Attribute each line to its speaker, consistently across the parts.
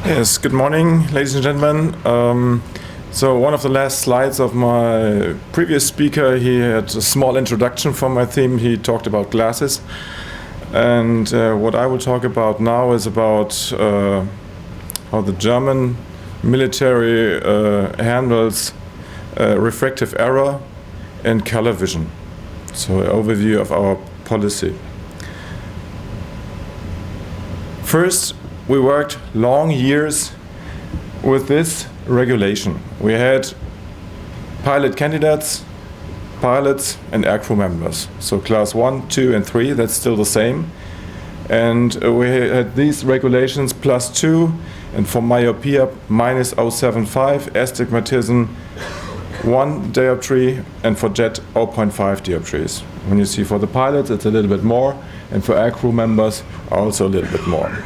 Speaker 1: Yes, good morning, ladies and gentlemen. So one of the last slides of my previous speaker, he had a small introduction for my theme. He talked about glasses. And what I will talk about now is about how the German military handles refractive error and color vision. So an overview of our policy. First, we worked long years with this regulation. We had pilot candidates, pilots, and aircrew members. So class 1, 2, and 3, that's still the same. And we had these regulations +2, and for myopia minus 0.75, astigmatism 1 dioptry, and for jet 0.5 dioptries. When you see for the pilots, it's a little bit more, and for aircrew members, also a little bit more.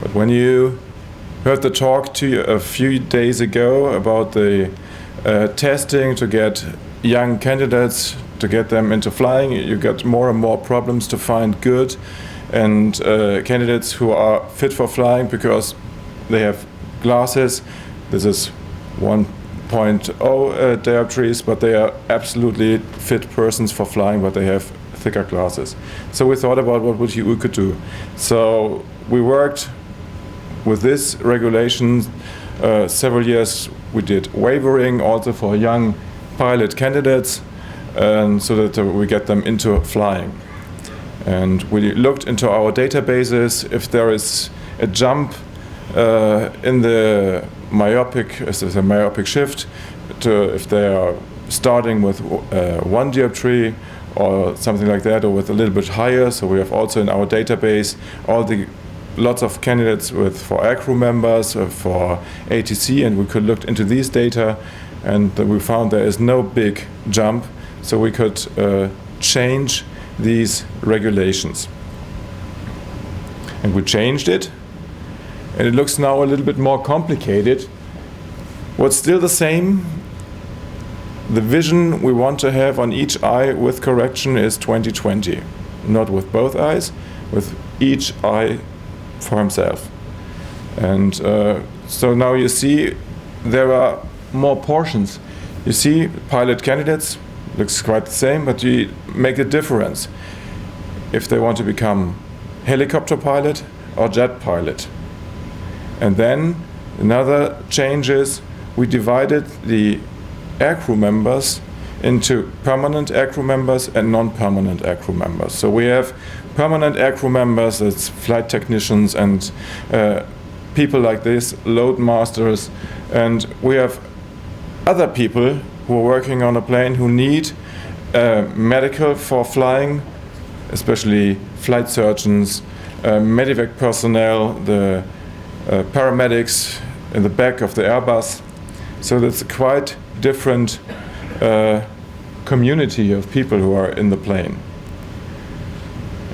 Speaker 1: But when you heard the talk a few days ago about the testing to get young candidates, to get them into flying, you get more and more problems to find good and candidates who are fit for flying because they have glasses. This is 1.0 dioptries, but they are absolutely fit persons for flying, but they have thicker glasses. So we thought about what we could do. So we worked with this regulation several years. We did wavering also for young pilot candidates, and so that we get them into flying. And we looked into our databases if there is a jump in the myopic shift, if they are starting with 1 dioptry or something like that, or with a little bit higher. So we have also in our database lots of candidates for aircrew members, for ATC, and we could look into these data, and we found there is no big jump, so we could change these regulations. And we changed it, and it looks now a little bit more complicated. What's still the same, the vision we want to have on each eye with correction is 20/20, not with both eyes, with each eye for himself. And so now you see there are more portions. You see pilot candidates, looks quite the same, but you make a difference if they want to become helicopter pilot or jet pilot. And then another change is we divided the aircrew members into permanent aircrew members and non-permanent aircrew members. So we have permanent aircrew members, it's flight technicians and people like this, load masters, and we have other people who are working on a plane who need medical for flying, especially flight surgeons, medevac personnel, the paramedics in the back of the Airbus. So that's a quite different community of people who are in the plane.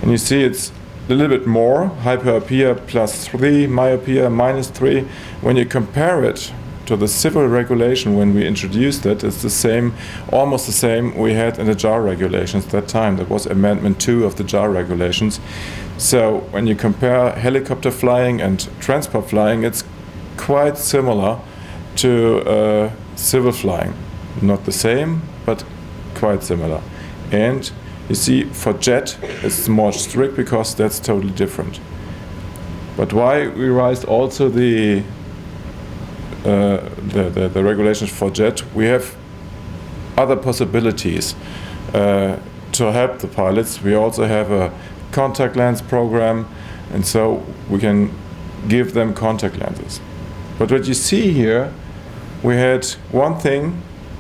Speaker 1: And you see it's a little bit more, hyperopia +3, myopia -3. When you compare it to the civil regulation when we introduced it, it's the same, almost the same we had in the JAR regulations at that time. That was Amendment 2 of the JAR regulations. So when you compare helicopter flying and transport flying, it's quite similar to civil flying. Not the same, but quite similar. And you see, for jet, it's more strict because that's totally different. But why we raised also the regulations for jet? We have other possibilities to help the pilots. We also have a contact lens program, and so we can give them contact lenses. But what you see here, we had one thing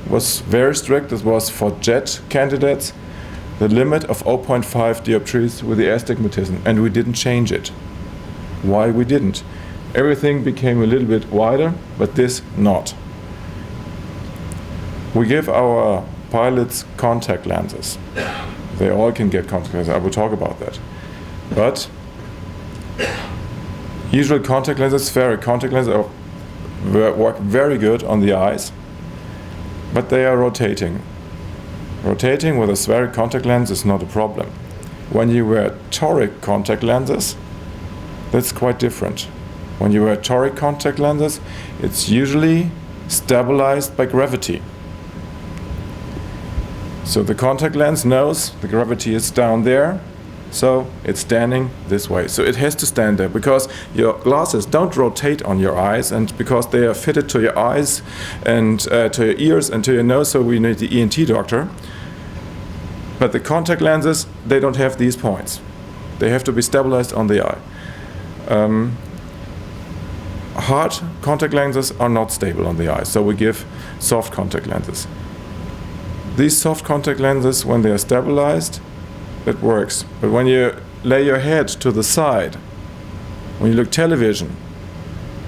Speaker 1: was very strict. This was for jet candidates, the limit of 0.5 dioptries with the astigmatism, and we didn't change it. Why we didn't? Everything became a little bit wider, but this not. We give our pilots contact lenses. They all can get contact lenses. I will talk about that. But usual contact lenses, spheric contact lenses, work very good on the eyes, but they are rotating. Rotating with a spheric contact lens is not a problem. When you wear toric contact lenses, that's quite different. When you wear toric contact lenses, it's usually stabilized by gravity. So the contact lens knows the gravity is down there, so it's standing this way. So it has to stand there because your glasses don't rotate on your eyes, and because they are fitted to your eyes and to your ears and to your nose, so we need the ENT doctor. But the contact lenses, they don't have these points. They have to be stabilized on the eye. Hard contact lenses are not stable on the eye, so we give soft contact lenses. These soft contact lenses, when they are stabilized, it works. But when you lay your head to the side, when you look television,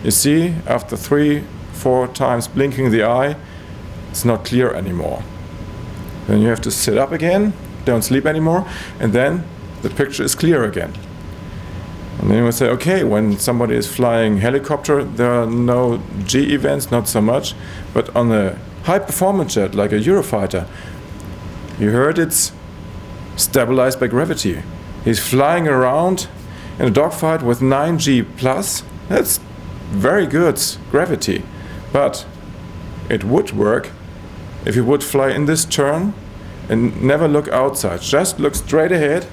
Speaker 1: you see after 3-4 times blinking the eye, it's not clear anymore. Then you have to sit up again, don't sleep anymore, and then the picture is clear again. And then you will say, okay, when somebody is flying helicopter, there are no G events, not so much, but on a high performance jet like a Eurofighter, you heard it's stabilized by gravity. He's flying around in a dogfight with 9G plus. That's very good gravity. But it would work if you would fly in this turn and never look outside. Just look straight ahead.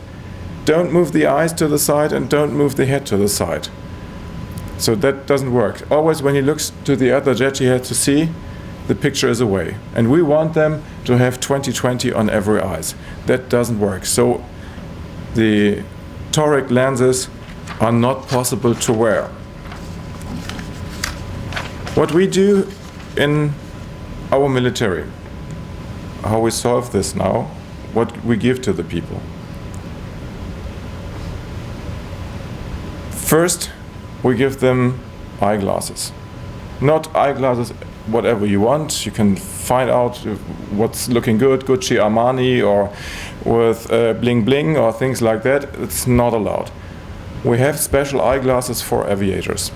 Speaker 1: Don't move the eyes to the side and don't move the head to the side. So that doesn't work. Always when he looks to the other jet, he has to see the picture is away. And we want them to have 20/20 on every eyes. That doesn't work. So the toric lenses are not possible to wear. What we do in our military, how we solve this now, what we give to the people. First, we give them eyeglasses. Not eyeglasses whatever you want. You can find out what's looking good, Gucci, Armani, or with bling bling or things like that. It's not allowed. We have special eyeglasses for aviators.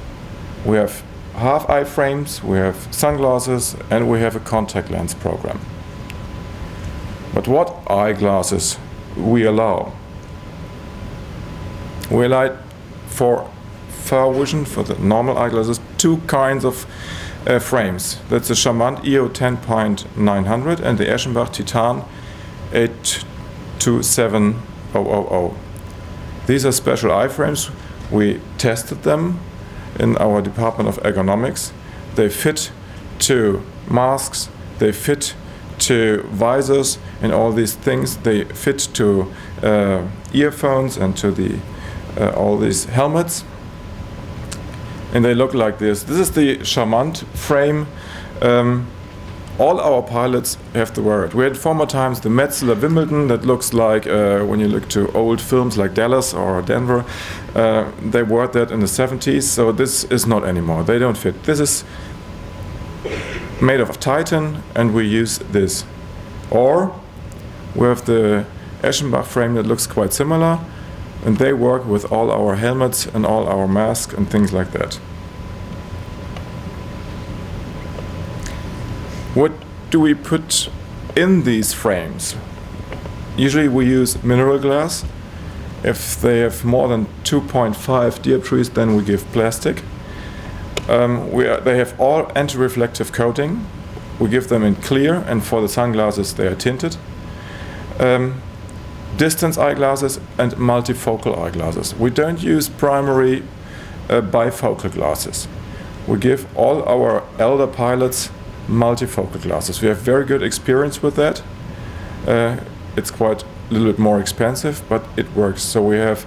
Speaker 1: We have half eye frames, we have sunglasses, and we have a contact lens program. But what eyeglasses we allow? We allow for far vision, for the normal eyeglasses, 2 kinds of frames. That's the Charmant EO 10.900 and the Eschenbach Titan 827000. These are special eye frames. We tested them in our Department of Ergonomics. They fit to masks, they fit to visors and all these things. They fit to earphones and to the all these helmets. And they look like this. This is the Charmant frame. All our pilots have to wear it. We had former times the Metzeler Wimbledon that looks like, when you look to old films like Dallas or Denver, they wore that in the 70s, so this is not anymore. They don't fit. This is made of Titan and we use this. Or we have the Eschenbach frame that looks quite similar, and they work with all our helmets and all our masks and things like that. What do we put in these frames? Usually we use mineral glass. If they have more than 2.5 dioptries, then we give plastic. They have all anti-reflective coating. We give them in clear, and for the sunglasses they are tinted. Distance eyeglasses and multifocal eyeglasses. We don't use primary bifocal glasses. We give all our elder pilots multifocal glasses. We have very good experience with that. It's quite a little bit more expensive, but it works. So we have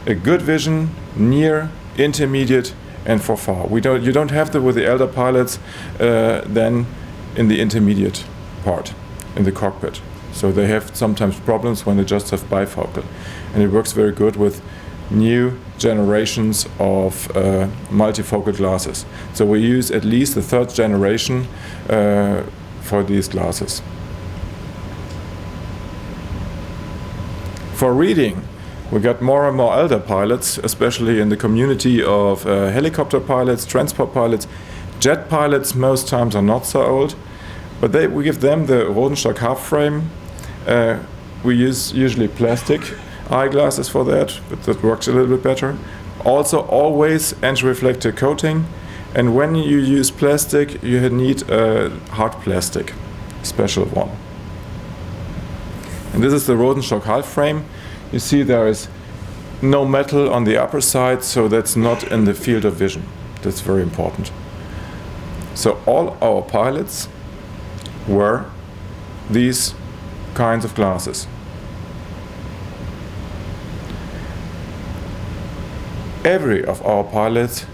Speaker 1: a good vision, near, intermediate, and for far. You don't have that with the elder pilots then in the intermediate part, in the cockpit. So they have sometimes problems when they just have bifocal. And it works very good with new generations of multifocal glasses. So we use at least the 3rd generation for these glasses. For reading, we got more and more elder pilots, especially in the community of helicopter pilots, transport pilots. Jet pilots most times are not so old, but we give them the Rodenstock half frame. We use usually plastic eyeglasses for that, but that works a little bit better. Also, always anti-reflective coating, and when you use plastic, you need a hard plastic, special one. And this is the Rosenstock half frame. You see there is no metal on the upper side, so that's not in the field of vision. That's very important. So all our pilots wear these kinds of glasses. Every of our pilots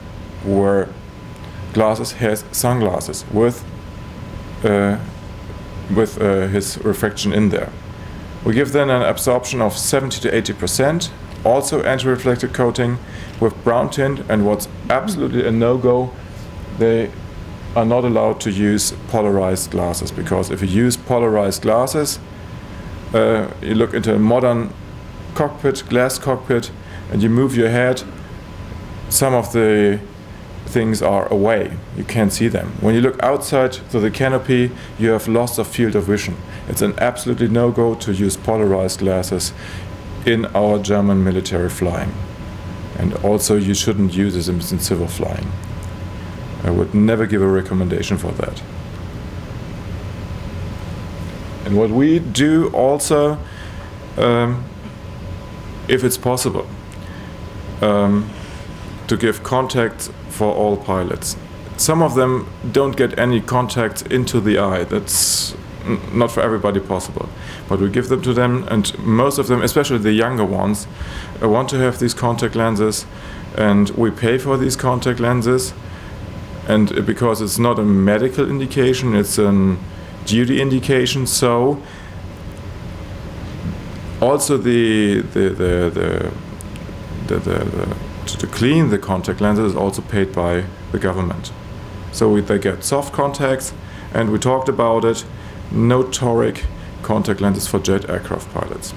Speaker 1: wear glasses, has sunglasses with his refraction in there. We give them an absorption of 70 to 80%, also anti-reflective coating with brown tint, and what's absolutely a no-go, they are not allowed to use polarized glasses, because if you use polarized glasses, you look into a modern cockpit, glass cockpit, and you move your head, some of the things are away. You can't see them. When you look outside to the canopy, you have loss of field of vision. It's an absolutely no-go to use polarized glasses in our German military flying. And also you shouldn't use it in civil flying. I would never give a recommendation for that. And what we do also, if it's possible, to give contacts for all pilots. Some of them don't get any contacts into the eye. That's not for everybody possible. But we give them to them, and most of them, especially the younger ones, want to have these contact lenses, and we pay for these contact lenses. And because it's not a medical indication, it's a duty indication, so also to clean the contact lenses is also paid by the government. So they get soft contacts, and we talked about it, no toric contact lenses for jet aircraft pilots.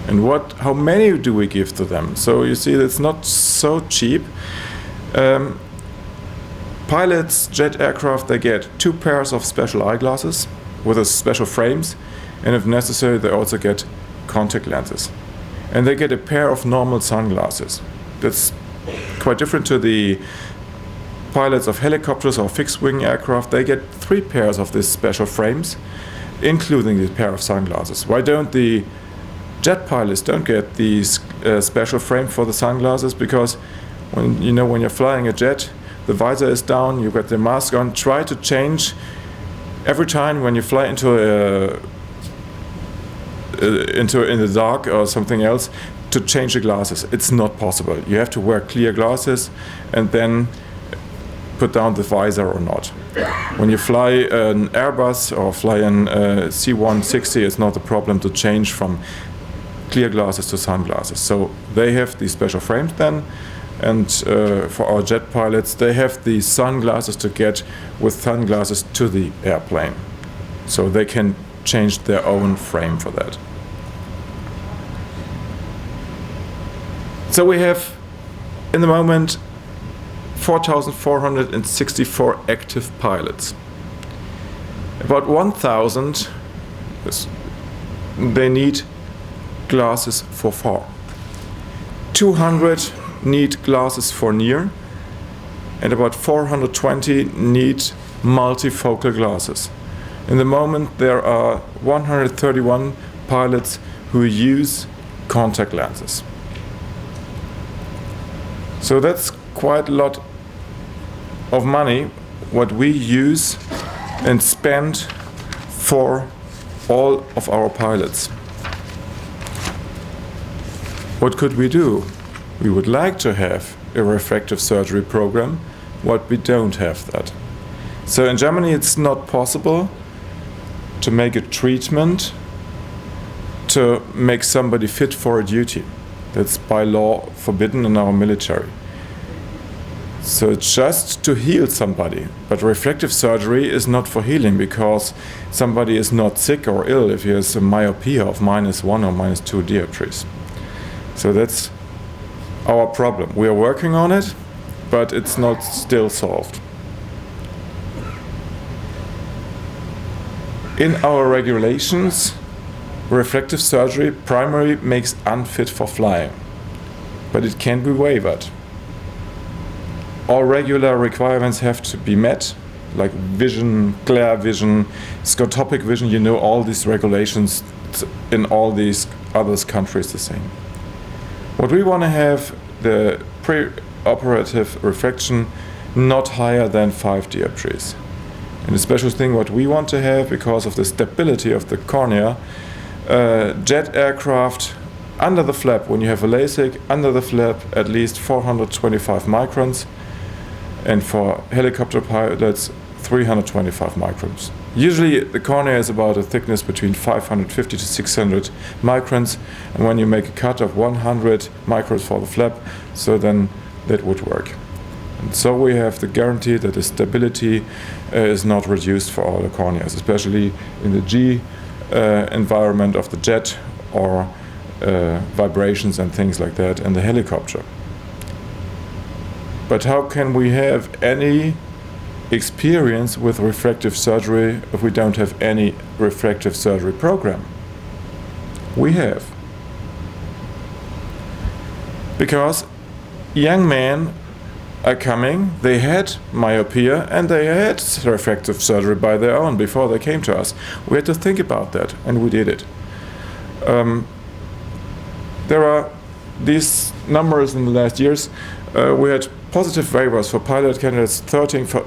Speaker 1: And how many do we give to them? So you see, it's not so cheap. Pilots, jet aircraft, they get 2 pairs of special eyeglasses with a special frames, and if necessary, they also get contact lenses. And they get a pair of normal sunglasses. That's quite different to the pilots of helicopters or fixed-wing aircraft. They get 3 pairs of these special frames, including the pair of sunglasses. Why don't the jet pilots don't get these special frame for the sunglasses? Because when you're flying a jet, the visor is down, you got the mask on. Try to change every time when you fly into in the dark or something else, to change the glasses. It's not possible. You have to wear clear glasses and then put down the visor or not. When you fly an Airbus or fly an C-160, it's not a problem to change from clear glasses to sunglasses. So they have these special frames then, and for our jet pilots, they have these sunglasses to get with sunglasses to the airplane. So they can change their own frame for that. So we have, in the moment, 4,464 active pilots. About 1,000, they need glasses for far. 200 need glasses for near, and about 420 need multifocal glasses. In the moment, there are 131 pilots who use contact lenses. So that's quite a lot of money what we use and spend for all of our pilots. What could we do? We would like to have a refractive surgery program, but we don't have that. So in Germany it's not possible to make a treatment to make somebody fit for a duty. That's by law forbidden in our military. So it's just to heal somebody. But refractive surgery is not for healing, because somebody is not sick or ill if he has a myopia of -1 or -2 dioptries. So that's our problem. We are working on it, but it's not still solved. In our regulations, refractive surgery primarily makes unfit for flying, but it can be waived. All regular requirements have to be met, like vision, glare vision, scotopic vision. You know all these regulations in all these other countries the same. What we want to have, the pre-operative refraction not higher than 5 dioptries. And the special thing what we want to have, because of the stability of the cornea, jet aircraft under the flap, when you have a LASIK, under the flap at least 425 microns, and for helicopter pilots 325 microns. Usually the cornea is about a thickness between 550 to 600 microns, and when you make a cut of 100 microns for the flap, so then that would work. And so we have the guarantee that the stability is not reduced for all the corneas, especially in the G environment of the jet, or vibrations and things like that in the helicopter. But how can we have any experience with refractive surgery if we don't have any refractive surgery program? We have. Because young men are coming, they had myopia and they had refractive surgery by their own before they came to us. We had to think about that, and we did it. There are these numbers in the last years. We had positive waivers for pilot candidates, 13 for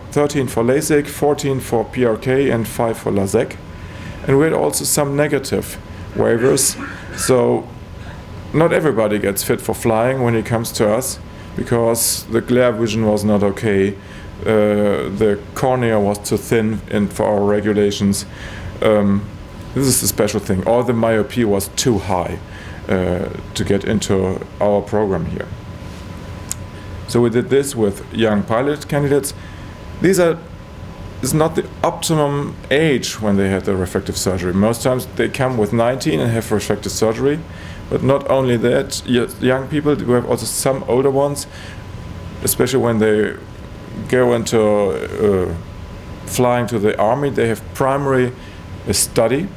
Speaker 1: LASIK, 14 for PRK, and 5 for LASIK. And we had also some negative waivers. So not everybody gets fit for flying when he comes to us, because the glare vision was not okay. The cornea was too thin for our regulations. This is a special thing. Or the myopia was too high to get into our program here. So we did this with young pilot candidates. Is not the optimum age when they had the refractive surgery. Most times they come with 19 and have refractive surgery. But not only that, young people, we have also some older ones, especially when they go into flying to the army. They have primary study.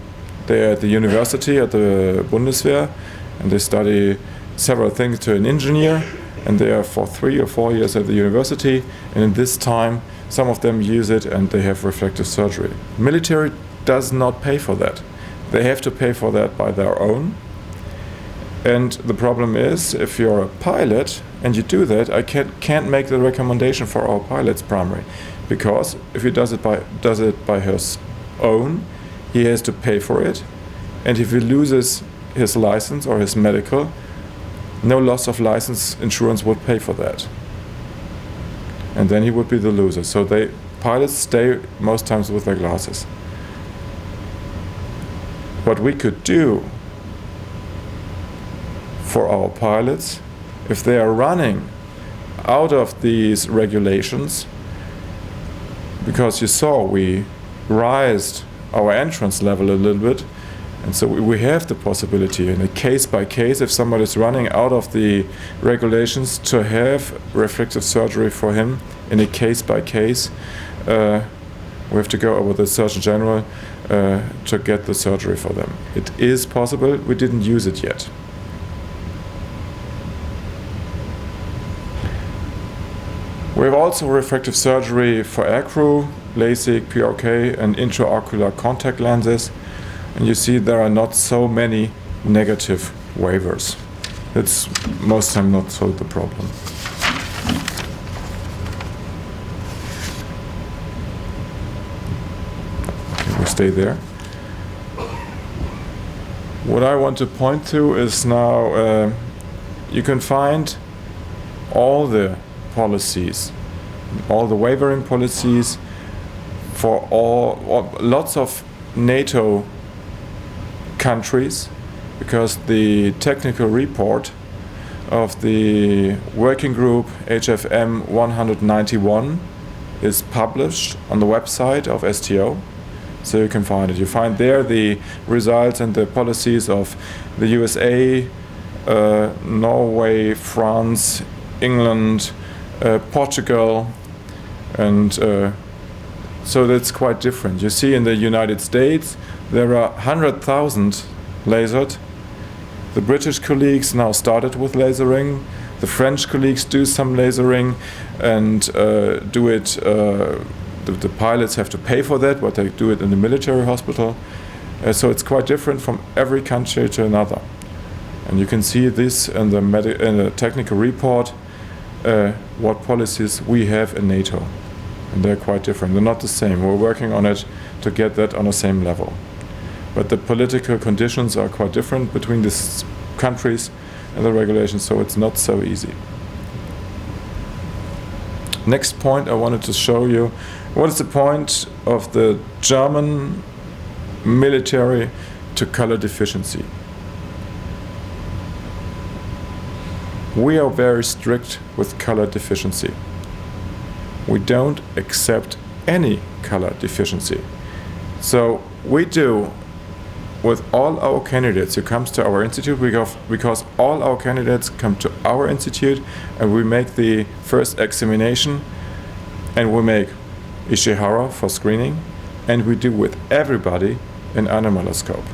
Speaker 1: They're at the university, at the Bundeswehr, and they study several things to an engineer, and they are for 3 or 4 years at the university, and in this time some of them use it and they have refractive surgery. Military does not pay for that. They have to pay for that by their own. And the problem is, if you're a pilot and you do that, I can't make the recommendation for our pilots primary, because if he does it by his own, he has to pay for it, and if he loses his license or his medical, no loss of license insurance would pay for that, and then he would be the loser. So pilots stay most times with their glasses. What we could do for our pilots, if they are running out of these regulations, because you saw we raised our entrance level a little bit, and so we have the possibility in a case by case, if somebody is running out of the regulations, to have refractive surgery for him in a case by case. We have to go over the Surgeon General to get the surgery for them. It is possible, we didn't use it yet. We have also refractive surgery for aircrew, LASIK, PRK, and intraocular contact lenses. And you see there are not so many negative waivers. That's most time not so the problem. Okay, we stay there. What I want to point to is now you can find all the policies, all the wavering policies for lots of NATO countries, because the technical report of the working group HFM 191 is published on the website of STO, so you can find it. You find there the results and the policies of the USA, Norway, France, England, Portugal, and so that's quite different. You see, in the United States there are 100,000 lasered. The British colleagues now started with lasering. The French colleagues do some lasering and do it. The pilots have to pay for that, but they do it in the military hospital. So it's quite different from every country to another. And you can see this in the technical report, what policies we have in NATO. And they're quite different. They're not the same. We're working on it to get that on the same level. But the political conditions are quite different between these countries and the regulations, so it's not so easy. Next point I wanted to show you, what is the point of the German military to color deficiency? We are very strict with color deficiency. We don't accept any color deficiency. So we do with all our candidates who comes to our institute, because all our candidates come to our institute and we make the first examination and we make Ishihara for screening, and we do with everybody an anemaloscope.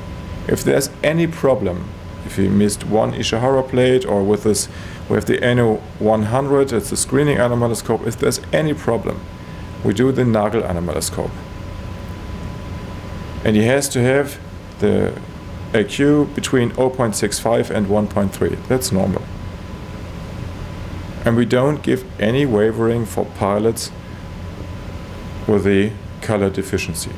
Speaker 1: If there's any problem, if you missed one Ishihara plate, or with this, we have the NO 100, it's the screening anemaloscope. If there's any problem, we do the Nagel anemaloscope. And he has to have the AQ between 0.65 and 1.3. That's normal. And we don't give any wavering for pilots with the color deficiency.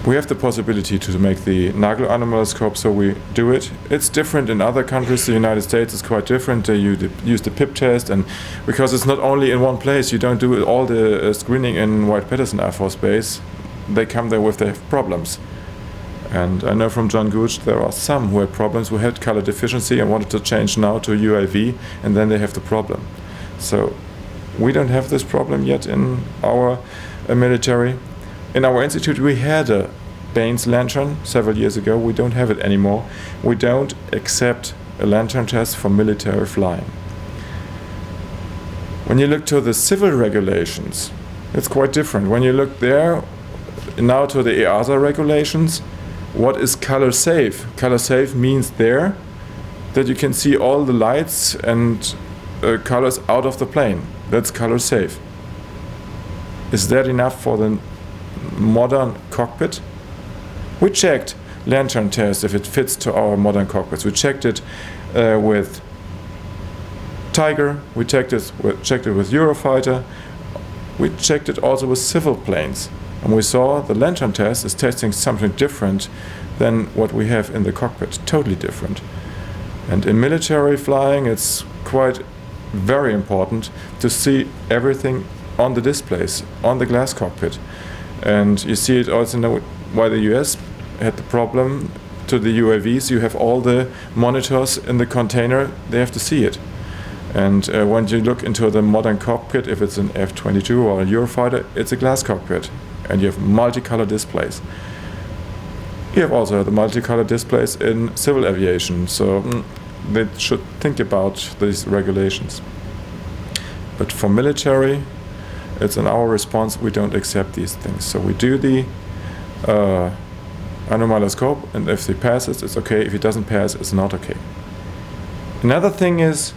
Speaker 1: We have the possibility to make the Nagel anemaloscope, so we do it. It's different in other countries. The United States is quite different. They use the PIP test, and because it's not only in one place, you don't do all the screening in Wright-Patterson Air Force Base. They come there with their problems. And I know from John Gooch there are some who had problems, who had color deficiency and wanted to change now to UAV, and then they have the problem. So we don't have this problem yet in our military. In our institute we had a Baines lantern several years ago. We don't have it anymore. We don't accept a lantern test for military flying. When you look to the civil regulations, it's quite different. When you look there now to the EASA regulations, what is color safe? Color safe means there that you can see all the lights and colors out of the plane. That's color safe. Is that enough for the modern cockpit? We checked lantern test if it fits to our modern cockpits. We checked it with Tiger, we checked it with Eurofighter, we checked it also with civil planes. And we saw the lantern test is testing something different than what we have in the cockpit, totally different. And in military flying it's quite very important to see everything on the displays, on the glass cockpit. And you see it also now why the US had the problem to the UAVs. You have all the monitors in the container, they have to see it. And when you look into the modern cockpit, if it's an F-22 or a Eurofighter, it's a glass cockpit. And you have multicolor displays. You have also the multicolor displays in civil aviation, so they should think about these regulations. But for military, it's in our response, we don't accept these things. So we do the anemaloscope, and if he passes, it's okay. If he doesn't pass, it's not okay. Another thing is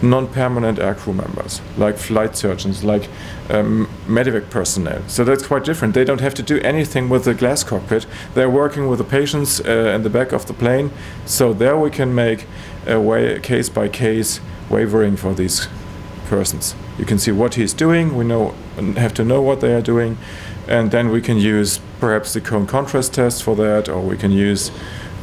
Speaker 1: non-permanent aircrew members, like flight surgeons, like medevac personnel. So that's quite different. They don't have to do anything with the glass cockpit. They're working with the patients in the back of the plane. So there we can make a case-by-case wavering for these persons. You can see what he's doing. We have to know what they are doing, and then we can use perhaps the cone contrast test for that, or we can use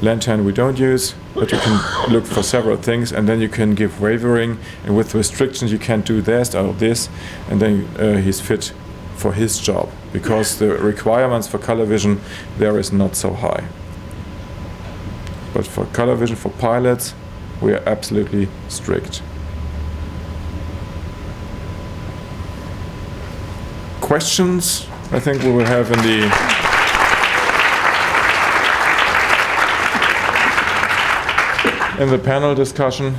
Speaker 1: lantern we don't use, but you can look for several things, and then you can give wavering, and with restrictions you can't do this or this, and then he's fit for his job, because the requirements for color vision there is not so high. But for color vision for pilots, we are absolutely strict. Questions, I think we will have in the panel discussion,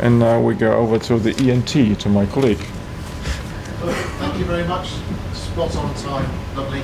Speaker 1: and now we go over to the ENT, to my colleague.
Speaker 2: Thank you very much. Spot on time, lovely.